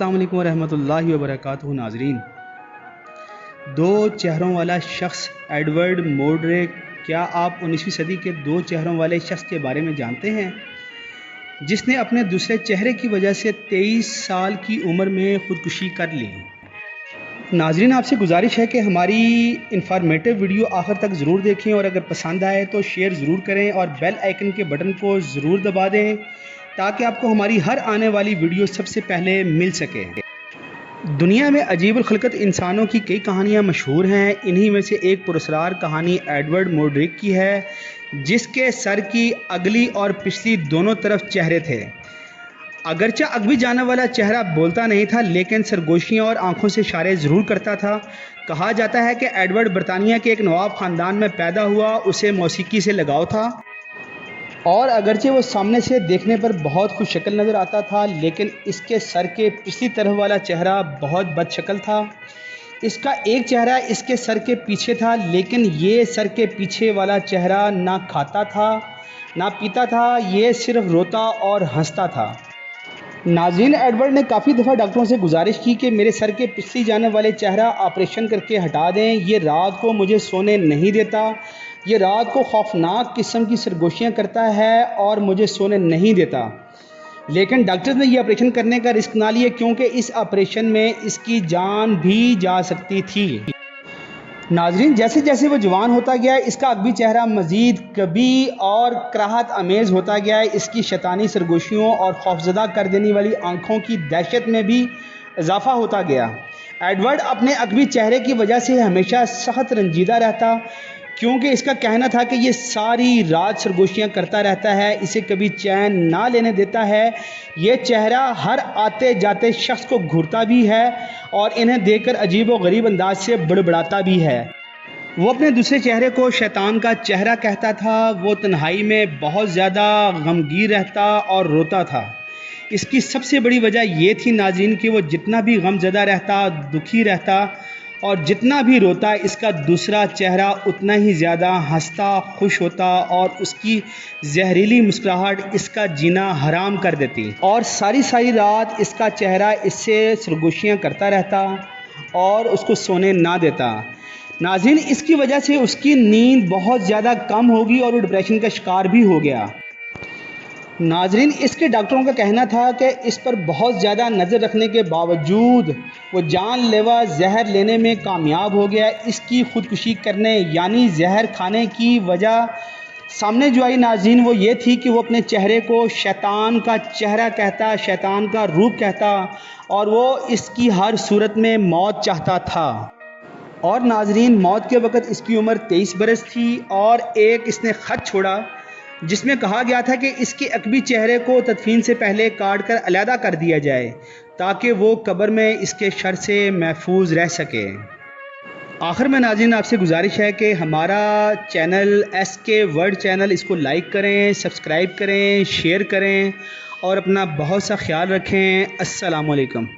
अस्सलाम वालेकुम रहमतुल्लाहि व बरकातुहू। नाजरीन, दो चेहरों वाला शख्स एडवर्ड मोडरे, क्या आप 19वीं सदी के दो चेहरों वाले शख्स के बारे में जानते हैं, जिसने अपने दूसरे चेहरे की वजह से 23 साल की उम्र में ख़ुदकुशी कर ली। नाजरीन, आपसे गुजारिश है कि हमारी इंफॉर्मेटिव वीडियो आखिर तक ज़रूर देखें और अगर पसंद आए तो शेयर ज़रूर करें और बेल आइकन के बटन को ज़रूर दबा दें ताकि आपको हमारी हर आने वाली वीडियो सबसे पहले मिल सके। दुनिया में अजीबुल खलकत इंसानों की कई कहानियाँ मशहूर हैं। इन्हीं में से एक पुरस्कार कहानी एडवर्ड मोडरिक की है, जिसके सर की अगली और पिछली दोनों तरफ चेहरे थे। अगरचे अगवी जाने वाला चेहरा बोलता नहीं था, लेकिन सरगोशियाँ और आंखों से इशारे ज़रूर करता था। कहा जाता है कि एडवर्ड बरतानिया के एक नवाब ख़ानदान में पैदा हुआ, उसे मौसीकी से लगाव था और अगरचे वो सामने से देखने पर बहुत खुश शक्ल नज़र आता था, लेकिन इसके सर के पिछली तरफ वाला चेहरा बहुत बदशक्ल था। इसका एक चेहरा इसके सर के पीछे था, लेकिन ये सर के पीछे वाला चेहरा ना खाता था ना पीता था, ये सिर्फ रोता और हंसता था। नाज़रीन, एडवर्ड ने काफ़ी दफ़ा डॉक्टरों से गुजारिश की कि मेरे सर के पिछली जाने वाले चेहरा ऑपरेशन करके हटा दें, ये रात को मुझे सोने नहीं देता, ये रात को खौफनाक किस्म की सरगोशियाँ करता है और मुझे सोने नहीं देता। लेकिन डॉक्टर्स ने ये ऑपरेशन करने का रिस्क ना लिया, क्योंकि इस ऑपरेशन में इसकी जान भी जा सकती थी। नाजरीन, जैसे जैसे वो जवान होता गया, इसका अगवी चेहरा मज़ीद कभी और कराहत अमेज़ होता गया। इसकी शैतानी सरगोशियों और खौफजदा कर देने वाली आंखों की दहशत में भी इजाफा होता गया। एडवर्ड अपने अगवी चेहरे की वजह से हमेशा सख्त रंजीदा रहता, क्योंकि इसका कहना था कि ये सारी रात सरगोशियाँ करता रहता है, इसे कभी चैन ना लेने देता है। ये चेहरा हर आते जाते शख्स को घूरता भी है और इन्हें देखकर अजीब व गरीब अंदाज से बड़बड़ाता भी है। वो अपने दूसरे चेहरे को शैतान का चेहरा कहता था। वो तन्हाई में बहुत ज़्यादा गमगीन रहता और रोता था। इसकी सबसे बड़ी वजह ये थी नाज़रीन कि वो जितना भी गमज़दा रहता, दुखी रहता और जितना भी रोता, इसका दूसरा चेहरा उतना ही ज़्यादा हंसता, खुश होता और उसकी जहरीली मुस्कुराहट इसका जीना हराम कर देती और सारी सारी रात इसका चेहरा इससे सरगोशियाँ करता रहता और उसको सोने ना देता। नाज़रीन, इसकी वजह से उसकी नींद बहुत ज़्यादा कम होगी और वो डिप्रेशन का शिकार भी हो गया। नाजरीन, इसके डॉक्टरों का कहना था कि इस पर बहुत ज़्यादा नज़र रखने के बावजूद वो जानलेवा जहर लेने में कामयाब हो गया। इसकी ख़ुदकुशी करने यानी जहर खाने की वजह सामने जो आई नाज़रीन, वो ये थी कि वो अपने चेहरे को शैतान का चेहरा कहता, शैतान का रूप कहता और वो इसकी हर सूरत में मौत चाहता था। और नाजरीन, मौत के वक़्त इसकी उम्र 23 बरस थी और एक इसने ख़त छोड़ा जिसमें कहा गया था कि इसके अकबी चेहरे को तदफीन से पहले काट कर अलहदा कर दिया जाए ताकि वो कब्र में इसके शर से महफूज रह सके। आखिर में नाज़रीन, आपसे गुजारिश है कि हमारा चैनल SK वर्ल्ड चैनल, इसको लाइक करें, सब्सक्राइब करें, शेयर करें और अपना बहुत सा ख्याल रखें। अस्सलाम वालेकुम।